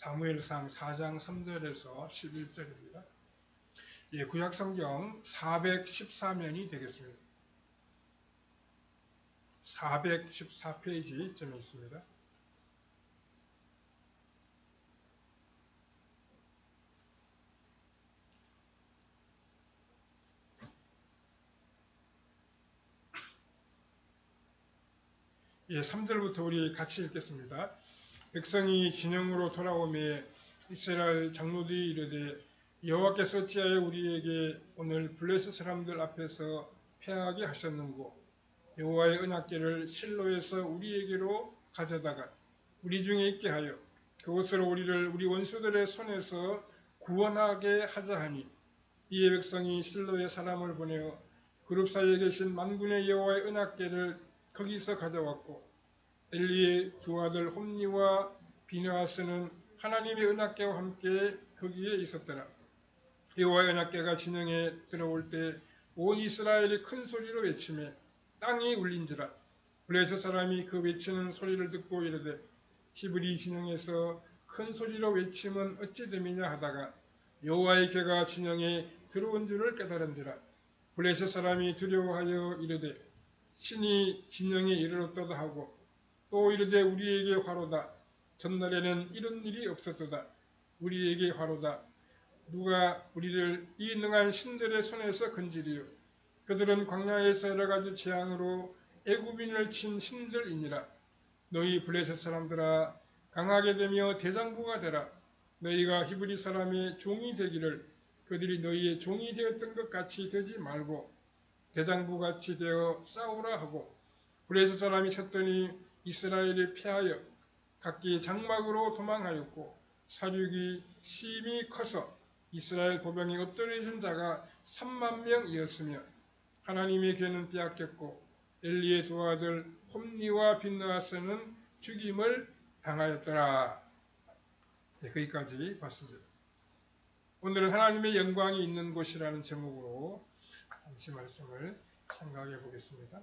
사무엘상 4장 3절에서 11절입니다. 예, 구약성경 414면이 되겠습니다. 414페이지쯤에 있습니다. 예, 3절부터 우리 같이 읽겠습니다. 백성이 진영으로 돌아오매 이스라엘 장로들이 이르되 여호와께서 어찌하여 우리에게 오늘 블레셋 사람들 앞에서 패하게 하셨는고 여호와의 언약궤를 실로에서 우리에게로 가져다가 우리 중에 있게 하여 그곳으로 우리를 우리 원수들의 손에서 구원하게 하자 하니 이에 백성이 실로에 사람을 보내어 그룹 사이에 계신 만군의 여호와의 언약궤를 거기서 가져왔고 엘리의 두 아들 홈니와 비느하스는 하나님의 언약궤와 함께 거기에 있었더라. 여호와의 언약궤가 진영에 들어올 때 온 이스라엘이 큰 소리로 외치매 땅이 울린지라. 블레셋 사람이 그 외치는 소리를 듣고 이르되 히브리 진영에서 큰 소리로 외침은 어찌 됨이냐 하다가 여호와의 궤가 진영에 들어온 줄을 깨달은지라. 블레셋 사람이 두려워하여 이르되 신이 진영에 이르렀도다 하고 또 이르되 우리에게 화로다. 전날에는 이런 일이 없었도다. 우리에게 화로다. 누가 우리를 이 능한 신들의 손에서 건지리요. 그들은 광야에서 여러 가지 재앙으로 애굽인을 친 신들이니라. 너희 블레셋 사람들아 강하게 되며 대장부가 되라. 너희가 히브리 사람의 종이 되기를 그들이 너희의 종이 되었던 것 같이 되지 말고 대장부같이 되어 싸우라 하고 블레셋 사람이 쳤더니 이스라엘이 패하여 각기 장막으로 도망하였고 사륙이 심히 커서 이스라엘 보병이 엎드려진 자가 3만 명이었으며 하나님의 궤는 빼앗겼고 엘리의 두 아들 홈니와 비느하스는 죽임을 당하였더라. 네, 거기까지 봤습니다. 오늘은 하나님의 영광이 있는 곳이라는 제목으로 잠시 말씀을 생각해 보겠습니다.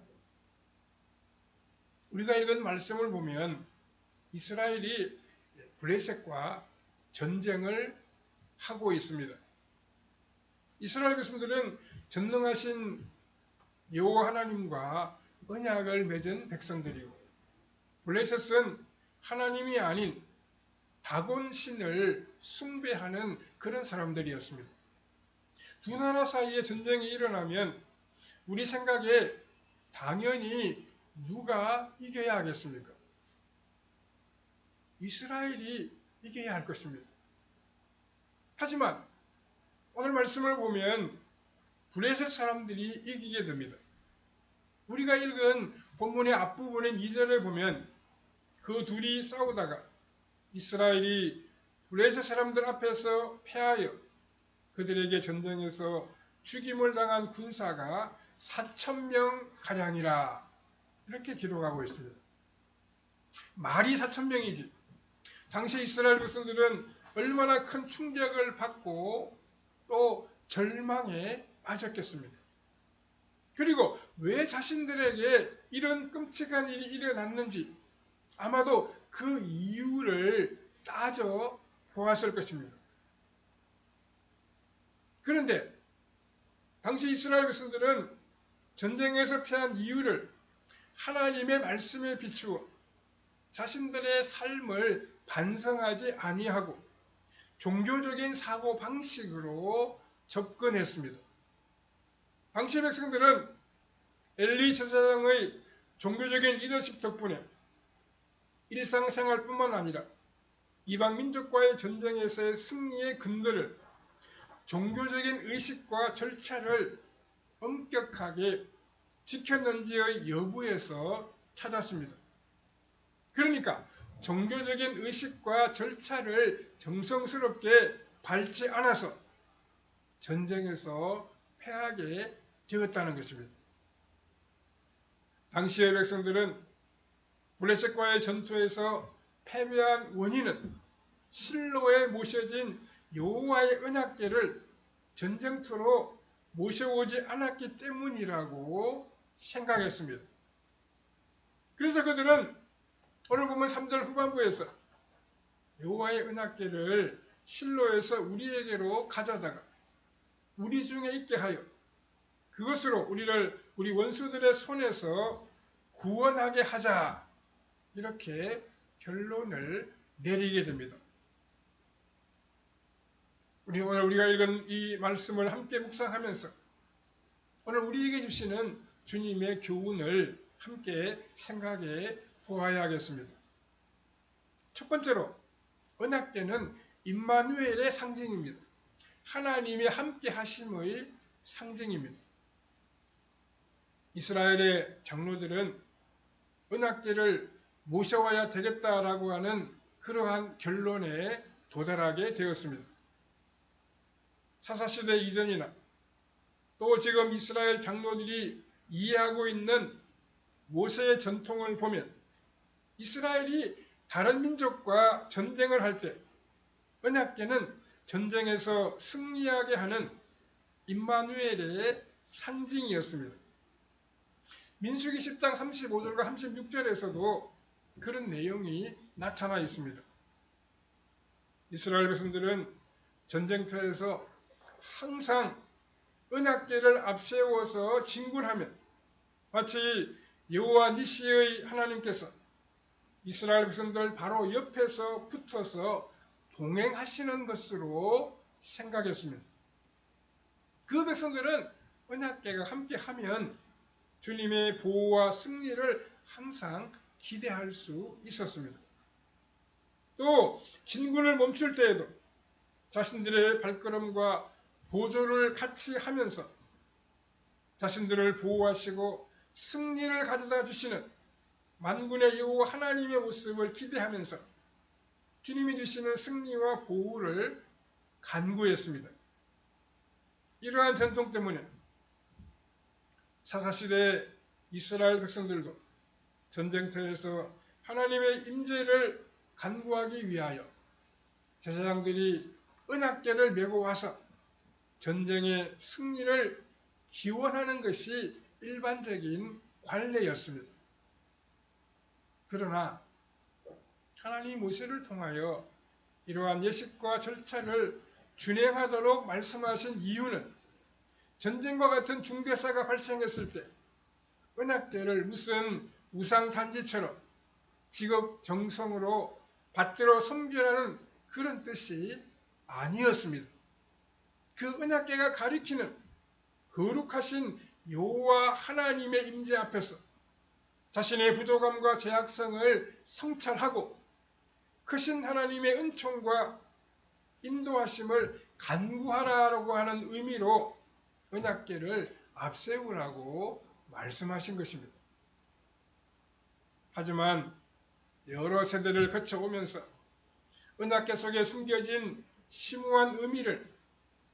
우리가 읽은 말씀을 보면 이스라엘이 블레셋과 전쟁을 하고 있습니다. 이스라엘 백성들은 전능하신 여호와 하나님과 언약을 맺은 백성들이고 블레셋은 하나님이 아닌 다곤 신을 숭배하는 그런 사람들이었습니다. 두 나라 사이에 전쟁이 일어나면 우리 생각에 당연히 누가 이겨야 하겠습니까? 이스라엘이 이겨야 할 것입니다. 하지만 오늘 말씀을 보면 블레셋 사람들이 이기게 됩니다. 우리가 읽은 본문의 앞부분인 2절을 보면 그 둘이 싸우다가 이스라엘이 블레셋 사람들 앞에서 패하여 그들에게 전쟁에서 죽임을 당한 군사가 4,000명가량이라 이렇게 기록하고 있습니다. 말이 4,000명이지. 당시 이스라엘 백성들은 얼마나 큰 충격을 받고 또 절망에 빠졌겠습니까? 그리고 왜 자신들에게 이런 끔찍한 일이 일어났는지 아마도 그 이유를 따져 보았을 것입니다. 그런데 당시 이스라엘 백성들은 전쟁에서 패한 이유를 하나님의 말씀에 비추어 자신들의 삶을 반성하지 아니하고 종교적인 사고 방식으로 접근했습니다. 당시 백성들은 엘리 제사장의 종교적인 리더십 덕분에 일상생활뿐만 아니라 이방 민족과의 전쟁에서의 승리의 근거를 종교적인 의식과 절차를 엄격하게 지켰는지의 여부에서 찾았습니다. 그러니까 종교적인 의식과 절차를 정성스럽게 밟지 않아서 전쟁에서 패하게 되었다는 것입니다. 당시의 백성들은 블레셋과의 전투에서 패배한 원인은 실로에 모셔진 여호와의 언약궤를 전쟁터로 모셔오지 않았기 때문이라고 생각했습니다. 그래서 그들은 오늘 보면 3절 후반부에서 여호와의 은혜궤를 실로에서 우리에게로 가져다가 우리 중에 있게 하여 그것으로 우리 원수들의 손에서 구원하게 하자. 이렇게 결론을 내리게 됩니다. 오늘 우리가 읽은 이 말씀을 함께 묵상하면서 오늘 우리에게 주시는 주님의 교훈을 함께 생각해 보아야 하겠습니다. 첫 번째로 언약궤는 임마누엘의 상징입니다. 하나님의 함께 하심의 상징입니다. 이스라엘의 장로들은 언약궤를 모셔와야 되겠다라고 하는 그러한 결론에 도달하게 되었습니다. 사사시대 이전이나 또 지금 이스라엘 장로들이 이해하고 있는 모세의 전통을 보면 이스라엘이 다른 민족과 전쟁을 할 때 언약궤는 전쟁에서 승리하게 하는 임마누엘의 상징이었습니다. 민수기 10장 35절과 36절에서도 그런 내용이 나타나 있습니다. 이스라엘 백성들은 전쟁터에서 항상 언약궤를 앞세워서 진군하면 마치 여호와 니시의 하나님께서 이스라엘 백성들 바로 옆에서 붙어서 동행하시는 것으로 생각했습니다. 그 백성들은 언약궤가 함께하면 주님의 보호와 승리를 항상 기대할 수 있었습니다. 또 진군을 멈출 때에도 자신들의 발걸음과 보조를 같이 하면서 자신들을 보호하시고 승리를 가져다 주시는 만군의 여호와 하나님의 모습을 기대하면서 주님이 주시는 승리와 보호를 간구했습니다. 이러한 전통 때문에 사사시대 이스라엘 백성들도 전쟁터에서 하나님의 임재를 간구하기 위하여 제사장들이 언약궤를 메고 와서 전쟁의 승리를 기원하는 것이 일반적인 관례였습니다. 그러나 하나님이 모세를 통하여 이러한 예식과 절차를 준행하도록 말씀하신 이유는 전쟁과 같은 중대사가 발생했을 때 언약궤를 무슨 우상단지처럼 직업정성으로 받들어 섬기라는 그런 뜻이 아니었습니다. 그 언약궤가 가리키는 거룩하신 여호와 하나님의 임재 앞에서 자신의 부족함과 죄악성을 성찰하고 크신 하나님의 은총과 인도하심을 간구하라고 하는 의미로 언약궤를 앞세우라고 말씀하신 것입니다. 하지만 여러 세대를 거쳐오면서 언약궤 속에 숨겨진 심오한 의미를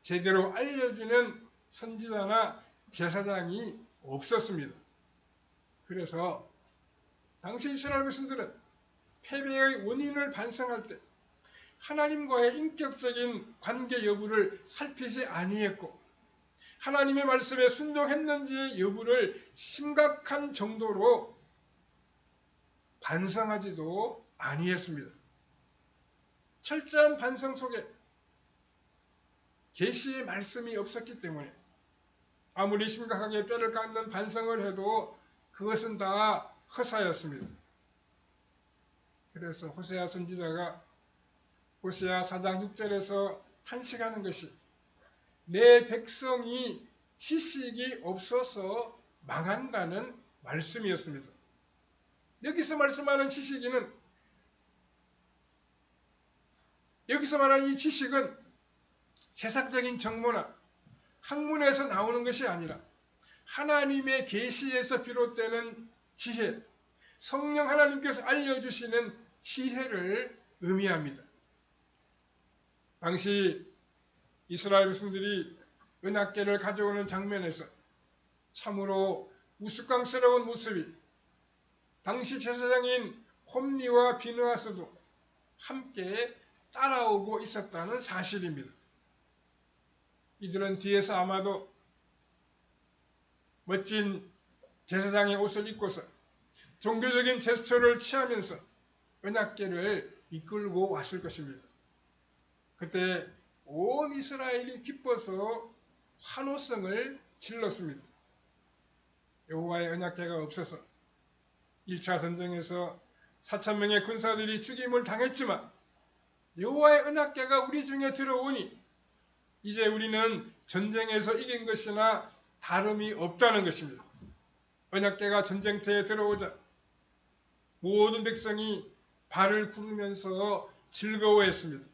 제대로 알려주는 선지자나 제사장이 없었습니다. 그래서 당시 이스라엘 백성들은 패배의 원인을 반성할 때 하나님과의 인격적인 관계 여부를 살피지 아니했고 하나님의 말씀에 순종했는지의 여부를 심각한 정도로 반성하지도 아니했습니다. 철저한 반성 속에 계시의 말씀이 없었기 때문에 아무리 심각하게 뼈를 깎는 반성을 해도 그것은 다 허사였습니다. 그래서 호세아 선지자가 호세아 4장 6절에서 탄식하는 것이 내 백성이 지식이 없어서 망한다는 말씀이었습니다. 여기서 말씀하는 지식인은 여기서 말하는 이 지식은 세상적인 정보나 학문에서 나오는 것이 아니라 하나님의 계시에서 비롯되는 지혜, 성령 하나님께서 알려주시는 지혜를 의미합니다. 당시 이스라엘 백성들이 언약궤를 가져오는 장면에서 참으로 우스꽝스러운 모습이 당시 제사장인 홈리와 비느하스도 함께 따라오고 있었다는 사실입니다. 이들은 뒤에서 아마도 멋진 제사장의 옷을 입고서 종교적인 제스처를 취하면서 언약궤를 이끌고 왔을 것입니다. 그때 온 이스라엘이 기뻐서 환호성을 질렀습니다. 여호와의 언약궤가 없어서 1차 전쟁에서 4,000명의 군사들이 죽임을 당했지만 여호와의 언약궤가 우리 중에 들어오니 이제 우리는 전쟁에서 이긴 것이나 다름이 없다는 것입니다. 언약궤가 전쟁터에 들어오자 모든 백성이 발을 구르면서 즐거워했습니다.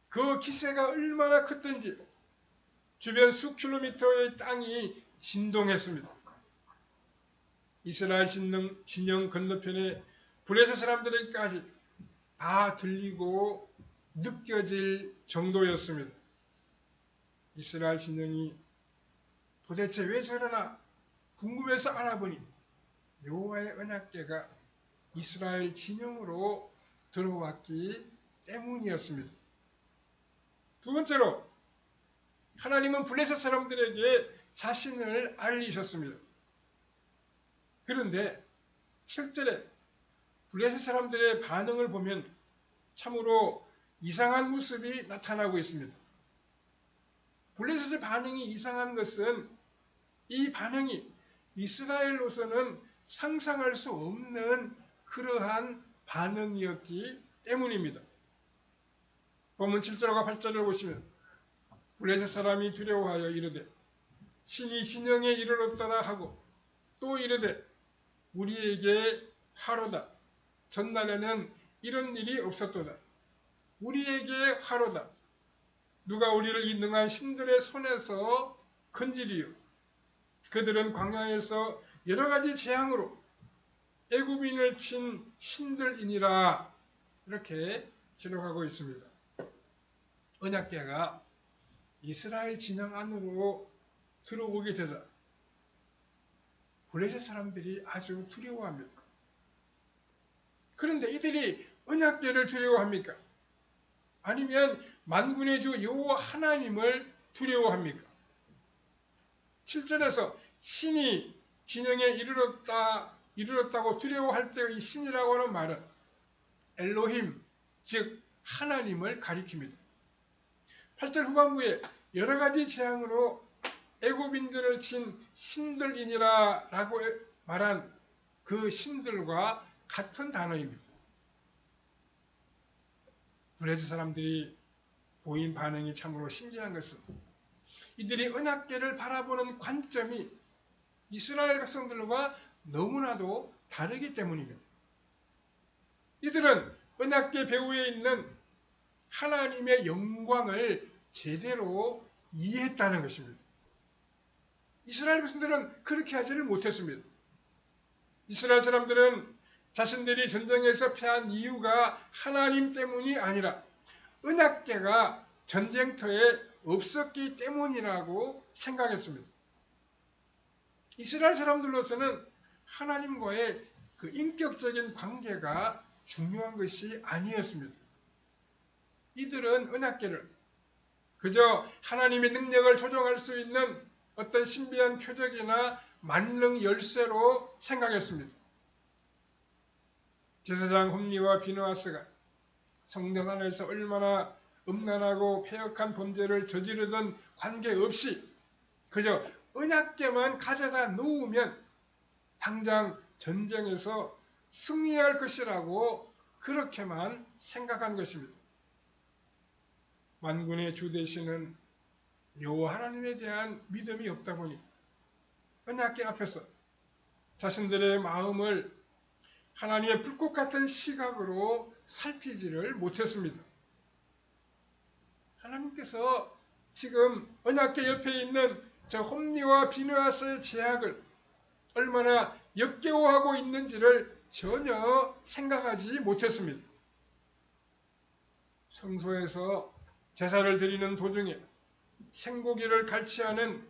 그 기세가 얼마나 컸던지 주변 수 킬로미터의 땅이 진동했습니다. 이스라엘 진영 건너편에 블레셋 사람들에게까지 다 들리고 느껴질 정도였습니다. 이스라엘 진영이 도대체 왜 저러나 궁금해서 알아보니 여호와의 언약궤가 이스라엘 진영으로 들어왔기 때문이었습니다. 두 번째로 하나님은 블레셋 사람들에게 자신을 알리셨습니다. 그런데 실제로 블레셋 사람들의 반응을 보면 참으로 이상한 모습이 나타나고 있습니다. 블레셋의 반응이 이상한 것은 이 반응이 이스라엘로서는 상상할 수 없는 그러한 반응이었기 때문입니다. 본문 7절과 8절을 보시면 블레셋 사람이 두려워하여 이르되 신이 진영에 이르렀다나 하고 또 이르되 우리에게 화로다. 전날에는 이런 일이 없었도다. 우리에게 화로다. 누가 우리를 이 능한 신들의 손에서 건지리요. 그들은 광야에서 여러 가지 재앙으로 애굽인을 친 신들이니라. 이렇게 기록하고 있습니다. 언약궤가 이스라엘 진영 안으로 들어오게 되자 블레셋 사람들이 아주 두려워합니다. 그런데 이들이 언약궤를 두려워합니까? 아니면 만군의 주 여호와 하나님을 두려워합니까? 7절에서 신이 진영에 이르렀다고 두려워할 때의 신이라고 하는 말은 엘로힘, 즉 하나님을 가리킵니다. 8절 후반부에 여러 가지 재앙으로 애굽인들을 친 신들이니라 라고 말한 그 신들과 같은 단어입니다. 블레셋 사람들이 보인 반응이 참으로 신기한 것은 이들이 언약궤를 바라보는 관점이 이스라엘 백성들과 너무나도 다르기 때문입니다. 이들은 언약궤 배후에 있는 하나님의 영광을 제대로 이해했다는 것입니다. 이스라엘 백성들은 그렇게 하지를 못했습니다. 이스라엘 사람들은 자신들이 전쟁에서 패한 이유가 하나님 때문이 아니라 언약궤가 전쟁터에 없었기 때문이라고 생각했습니다. 이스라엘 사람들로서는 하나님과의 그 인격적인 관계가 중요한 것이 아니었습니다. 이들은 언약궤를 그저 하나님의 능력을 조종할 수 있는 어떤 신비한 표적이나 만능 열쇠로 생각했습니다. 제사장 홈리와 비느하스가 성전 안에서 얼마나 음란하고 패역한 범죄를 저지르던 관계없이 그저 언약궤만 가져다 놓으면 당장 전쟁에서 승리할 것이라고 그렇게만 생각한 것입니다. 만군의 주 되시는 여호와 하나님에 대한 믿음이 없다 보니 언약궤 앞에서 자신들의 마음을 하나님의 불꽃 같은 시각으로 살피지를 못했습니다. 하나님께서 지금 언약궤 옆에 있는 저 홈리와 비느하스의 제약을 얼마나 역겨워하고 있는지를 전혀 생각하지 못했습니다. 성소에서 제사를 드리는 도중에 생고기를 갈취하는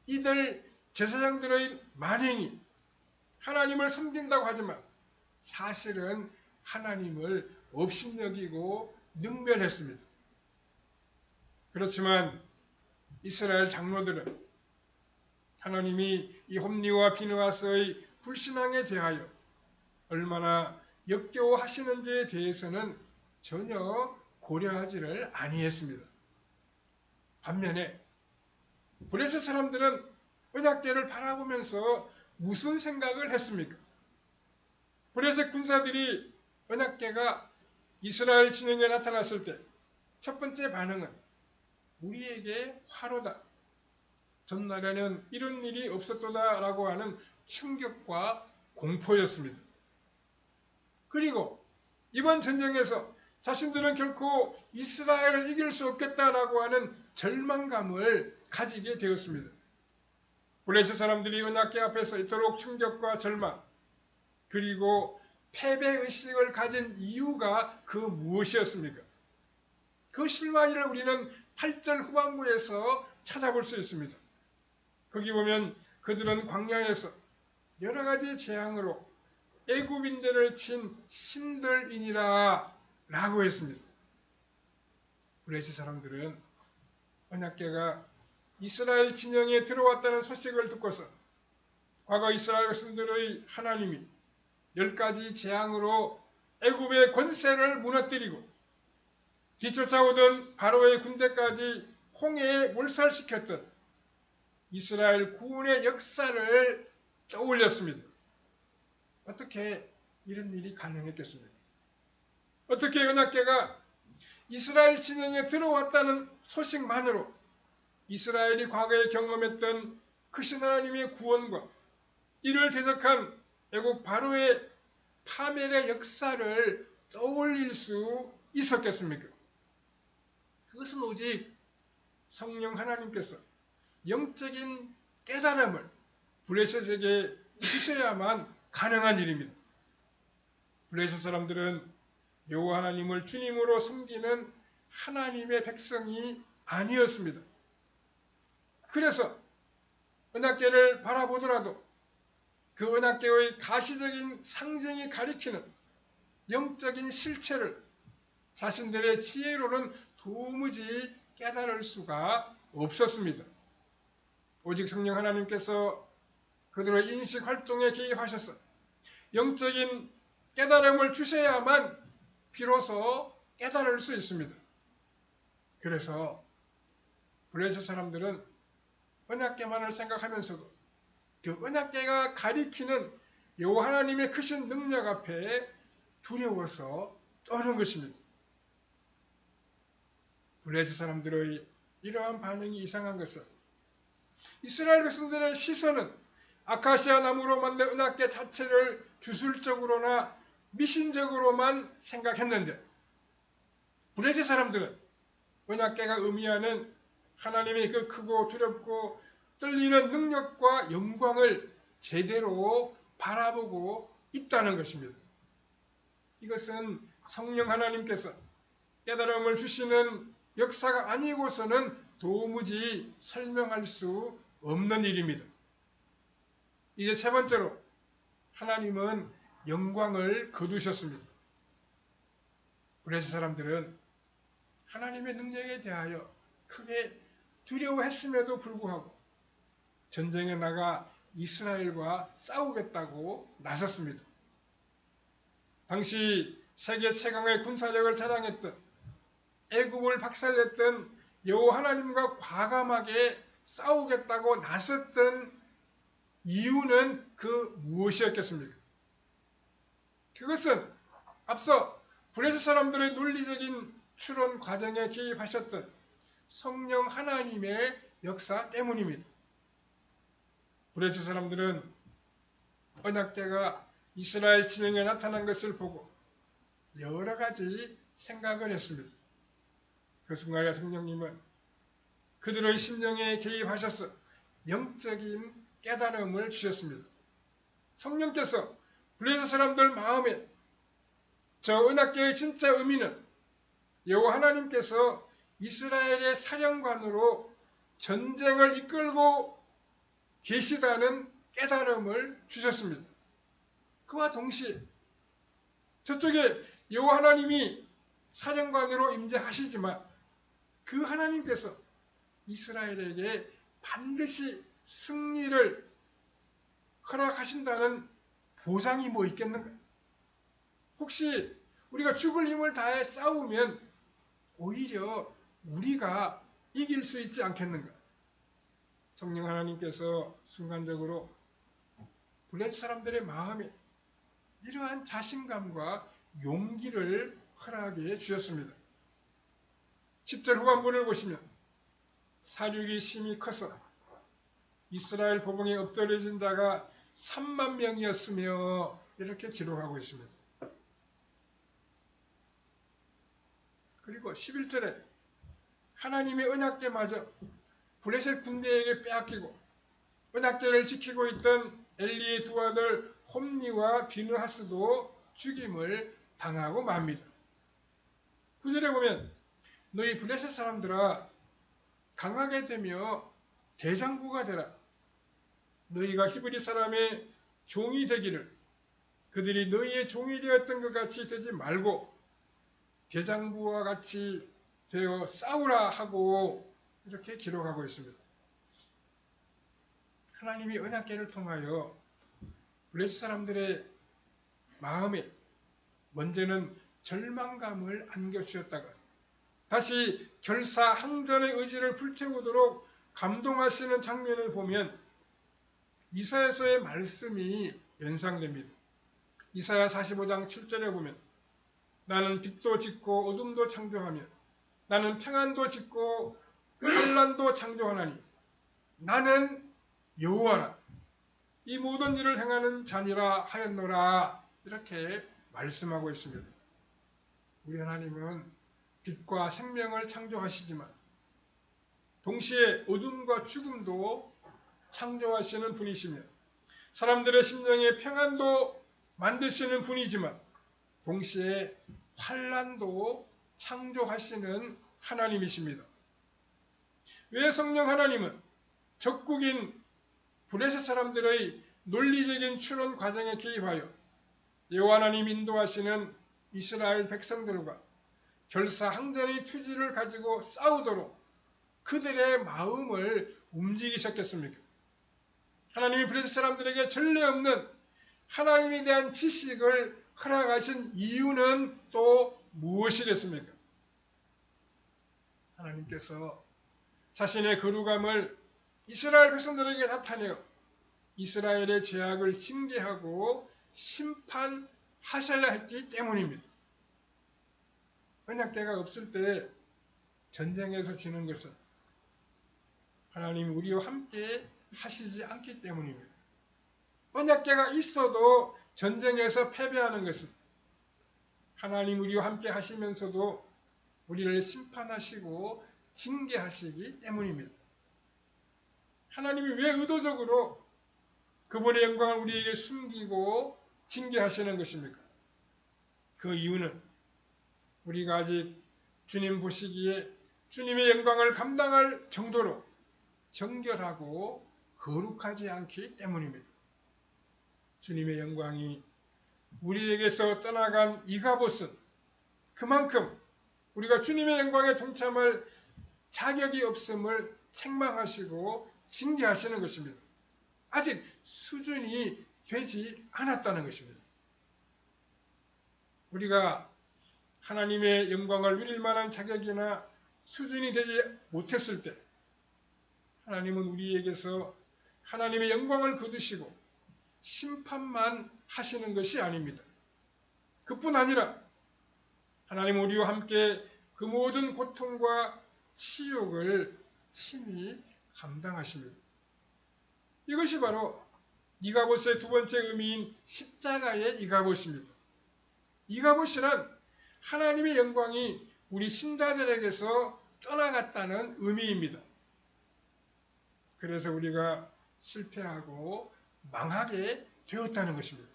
이들 제사장들의 만행이 하나님을 섬긴다고 하지만 사실은 하나님을 업신여기고 능멸했습니다. 그렇지만 이스라엘 장로들은 하나님이 이 홈리와 비느하스의 불신앙에 대하여 얼마나 역겨워하시는지에 대해서는 전혀 고려하지를 아니했습니다. 반면에 브레셋 사람들은 언약궤를 바라보면서 무슨 생각을 했습니까? 브레셋 군사들이 언약궤가 이스라엘 진영에 나타났을 때 첫 번째 반응은 우리에게 화로다. 전날에는 이런 일이 없었도다 라고 하는 충격과 공포였습니다. 그리고 이번 전쟁에서 자신들은 결코 이스라엘을 이길 수 없겠다라고 하는 절망감을 가지게 되었습니다. 블레셋 사람들이 언약궤 앞에서 이토록 충격과 절망 그리고 패배의식을 가진 이유가 그 무엇이었습니까? 그 실마리를 우리는 8절 후반부에서 찾아볼 수 있습니다. 거기 보면 그들은 광야에서 여러 가지 재앙으로 애굽인들을 친 신들이니라 라고 했습니다. 블레셋 사람들은 언약궤가 이스라엘 진영에 들어왔다는 소식을 듣고서 과거 이스라엘 백성들의 하나님이 10가지 재앙으로 애굽의 권세를 무너뜨리고 뒤쫓아오던 바로의 군대까지 홍해에 몰살시켰던 이스라엘 구원의 역사를 떠올렸습니다. 어떻게 이런 일이 가능했겠습니까? 어떻게 언약궤가 이스라엘 진영에 들어왔다는 소식만으로 이스라엘이 과거에 경험했던 크신 하나님의 구원과 이를 대적한 애국 바로의 파멸의 역사를 떠올릴 수 있었겠습니까? 그것은 오직 성령 하나님께서 영적인 깨달음을 블레셋에게 주셔야만 가능한 일입니다. 블레셋 사람들은 여호와 하나님을 주님으로 섬기는 하나님의 백성이 아니었습니다. 그래서 언약궤를 바라보더라도 그 언약궤의 가시적인 상징이 가리키는 영적인 실체를 자신들의 지혜로는 도무지 깨달을 수가 없었습니다. 오직 성령 하나님께서 그들의 인식 활동에 개입하셔서 영적인 깨달음을 주셔야만 비로소 깨달을 수 있습니다. 그래서 블레셋 사람들은 언약궤만을 생각하면서도 그 언약궤가 가리키는 여호와 하나님의 크신 능력 앞에 두려워서 떠는 것입니다. 블레셋 사람들의 이러한 반응이 이상한 것은 이스라엘 백성들의 시선은 아카시아 나무로 만든 언약궤 자체를 주술적으로나 미신적으로만 생각했는데 블레셋 사람들은 언약궤가 의미하는 하나님의 그 크고 두렵고 떨리는 능력과 영광을 제대로 바라보고 있다는 것입니다. 이것은 성령 하나님께서 깨달음을 주시는 역사가 아니고서는 도무지 설명할 수 없는 일입니다. 이제 세 번째로 하나님은 영광을 거두셨습니다. 블레셋 사람들은 하나님의 능력에 대하여 크게 두려워했음에도 불구하고 전쟁에 나가 이스라엘과 싸우겠다고 나섰습니다. 당시 세계 최강의 군사력을 자랑했던 애굽을 박살냈던 여호와 하나님과 과감하게 싸우겠다고 나섰던 이유는 그 무엇이었겠습니까? 그것은 앞서 블레셋 사람들의 논리적인 추론 과정에 개입하셨던 성령 하나님의 역사 때문입니다. 블레셋 사람들은 언약궤가 이스라엘 진영에 나타난 것을 보고 여러 가지 생각을 했습니다. 그 순간에 성령님은 그들의 심령에 개입하셔서 영적인 깨달음을 주셨습니다. 성령께서 블레셋 사람들 마음에 저 언약궤의 진짜 의미는 여호와 하나님께서 이스라엘의 사령관으로 전쟁을 이끌고 계시다는 깨달음을 주셨습니다. 그와 동시에 저쪽에 여호와 하나님이 사령관으로 임재하시지만 그 하나님께서 이스라엘에게 반드시 승리를 허락하신다는 보장이 뭐 있겠는가? 혹시 우리가 죽을 힘을 다해 싸우면 오히려 우리가 이길 수 있지 않겠는가? 성령 하나님께서 순간적으로 블레셋 사람들의 마음에 이러한 자신감과 용기를 허락해 주셨습니다. 10절 후반부를 보시면 사륙이 심히 커서 이스라엘 보봉에 엎드려진 자가 3만 명이었으며 이렇게 기록하고 있습니다. 그리고 11절에 하나님의 언약궤마저 블레셋 군대에게 빼앗기고 언약궤를 지키고 있던 엘리의 두 아들 홈니와 비느하스도 죽임을 당하고 맙니다. 9절에 보면 너희 블레셋 사람들아 강하게 되며 대장부가 되라. 너희가 히브리 사람의 종이 되기를 그들이 너희의 종이 되었던 것 같이 되지 말고 대장부와 같이 되어 싸우라 하고 이렇게 기록하고 있습니다. 하나님이 언약궤를 통하여 블레셋 사람들의 마음에 먼저는 절망감을 안겨주셨다가 다시 결사항전의 의지를 불태우도록 감동하시는 장면을 보면 이사야서의 말씀이 연상됩니다. 이사야 45장 7절에 보면 나는 빛도 짓고 어둠도 창조하며 나는 평안도 짓고 환난도 창조하나니 나는 여호와라 이 모든 일을 행하는 자니라 하였노라 이렇게 말씀하고 있습니다. 우리 하나님은 빛과 생명을 창조하시지만 동시에 어둠과 죽음도 창조하시는 분이시며 사람들의 심령의 평안도 만드시는 분이지만 동시에 환난도 창조하시는 하나님이십니다. 왜 성령 하나님은 적국인 블레셋 사람들의 논리적인 추론 과정에 개입하여 여호와 하나님 인도하시는 이스라엘 백성들과 결사항전의 투지를 가지고 싸우도록 그들의 마음을 움직이셨겠습니까? 하나님이 블레셋 사람들에게 전례 없는 하나님에 대한 지식을 허락하신 이유는 또 무엇이겠습니까? 하나님께서 자신의 거룩함을 이스라엘 백성들에게 나타내어 이스라엘의 죄악을 징계하고 심판하셔야 했기 때문입니다. 언약궤가 없을 때 전쟁에서 지는 것은 하나님이 우리와 함께 하시지 않기 때문입니다. 언약궤가 있어도 전쟁에서 패배하는 것은 하나님 우리와 함께 하시면서도 우리를 심판하시고 징계하시기 때문입니다. 하나님이 왜 의도적으로 그분의 영광을 우리에게 숨기고 징계하시는 것입니까? 그 이유는 우리가 아직 주님 보시기에 주님의 영광을 감당할 정도로 정결하고 거룩하지 않기 때문입니다. 주님의 영광이 우리에게서 떠나간 이가봇은 그만큼 우리가 주님의 영광에 동참할 자격이 없음을 책망하시고 징계하시는 것입니다. 아직 수준이 되지 않았다는 것입니다. 우리가 하나님의 영광을 누릴 만한 자격이나 수준이 되지 못했을 때 하나님은 우리에게서 하나님의 영광을 거두시고 심판만 하시는 것이 아닙니다. 그뿐 아니라 하나님은 우리와 함께 그 모든 고통과 치욕을 친히 감당하십니다. 이것이 바로 이가봇의 두 번째 의미인 십자가의 이가봇입니다. 이가봇이란 하나님의 영광이 우리 신자들에게서 떠나갔다는 의미입니다. 그래서 우리가 실패하고 망하게 되었다는 것입니다.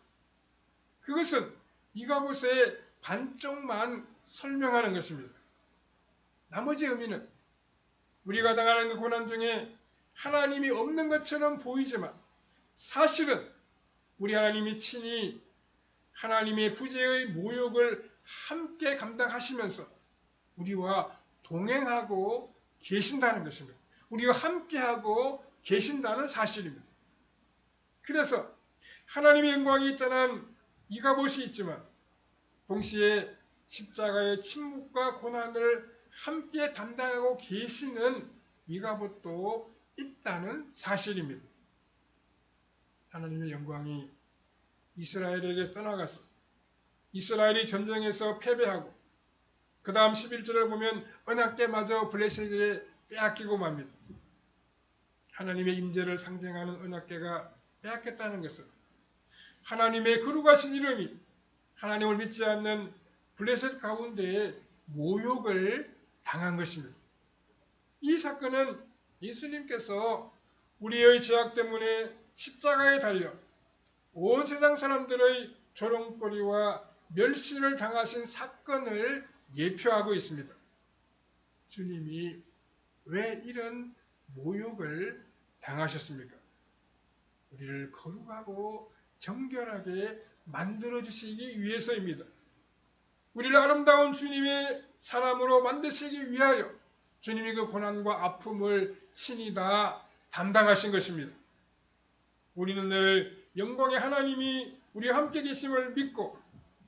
그것은 이가봇의 반쪽만 설명하는 것입니다. 나머지 의미는 우리가 당하는 그 고난 중에 하나님이 없는 것처럼 보이지만 사실은 우리 하나님이 친히 하나님의 부재의 모욕을 함께 감당하시면서 우리와 동행하고 계신다는 것입니다. 우리와 함께하고 계신다는 사실입니다. 그래서 하나님의 영광이 떠난 이가봇이 있지만 동시에 십자가의 침묵과 고난을 함께 담당하고 계시는 이가봇도 있다는 사실입니다. 하나님의 영광이 이스라엘에게 떠나가서 이스라엘이 전쟁에서 패배하고 그 다음 11절을 보면 언약궤마저 블레셋에게 빼앗기고 맙니다. 하나님의 임재를 상징하는 언약궤가 빼앗겼다는 것은 하나님의 거룩하신 이름이 하나님을 믿지 않는 블레셋 가운데에 모욕을 당한 것입니다. 이 사건은 예수님께서 우리의 죄악 때문에 십자가에 달려 온 세상 사람들의 조롱거리와 멸시를 당하신 사건을 예표하고 있습니다. 주님이 왜 이런 모욕을 당하셨습니까? 우리를 거룩하고 정결하게 만들어주시기 위해서입니다. 우리를 아름다운 주님의 사람으로 만드시기 위하여 주님이 그 고난과 아픔을 친히 다 담당하신 것입니다. 우리는 늘 영광의 하나님이 우리와 함께 계심을 믿고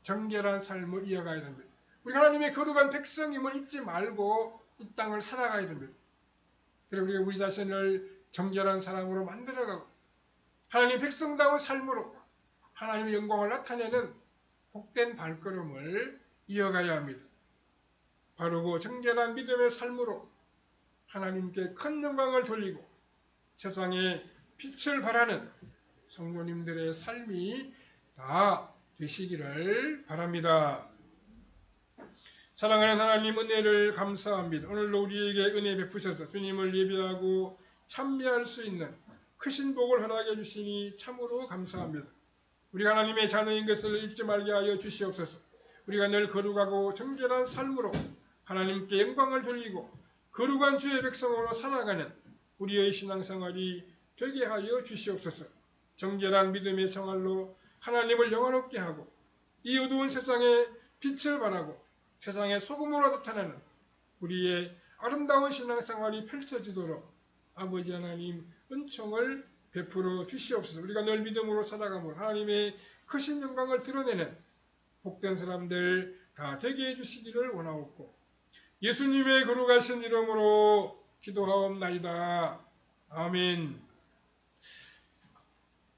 정결한 삶을 이어가야 됩니다. 우리 하나님의 거룩한 백성임을 잊지 말고 이 땅을 살아가야 됩니다. 그리고 우리가 우리 자신을 정결한 사람으로 만들어가고 하나님 백성다운 삶으로 하나님의 영광을 나타내는 복된 발걸음을 이어가야 합니다. 바르고 정결한 믿음의 삶으로 하나님께 큰 영광을 돌리고 세상에 빛을 발하는 성도님들의 삶이 다 되시기를 바랍니다. 사랑하는 하나님, 은혜를 감사합니다. 오늘도 우리에게 은혜 베푸셔서 주님을 예배하고 참배할 수 있는 크신 복을 허락해 주시니 참으로 감사합니다. 우리가 하나님의 자녀인 것을 잊지 말게 하여 주시옵소서. 우리가 늘 거룩하고 정결한 삶으로 하나님께 영광을 돌리고 거룩한 주의 백성으로 살아가는 우리의 신앙생활이 되게 하여 주시옵소서. 정결한 믿음의 생활로 하나님을 영화롭게 하고 이 어두운 세상에 빛을 발하고 세상의 소금으로 나타나는 우리의 아름다운 신앙생활이 펼쳐지도록 아버지 하나님 은총을 베풀어 주시옵소서. 우리가 늘 믿음으로 살아가며 하나님의 크신 영광을 드러내는 복된 사람들 다 되게 해주시기를 원하옵고 예수님의 거룩하신 이름으로 기도하옵나이다. 아멘.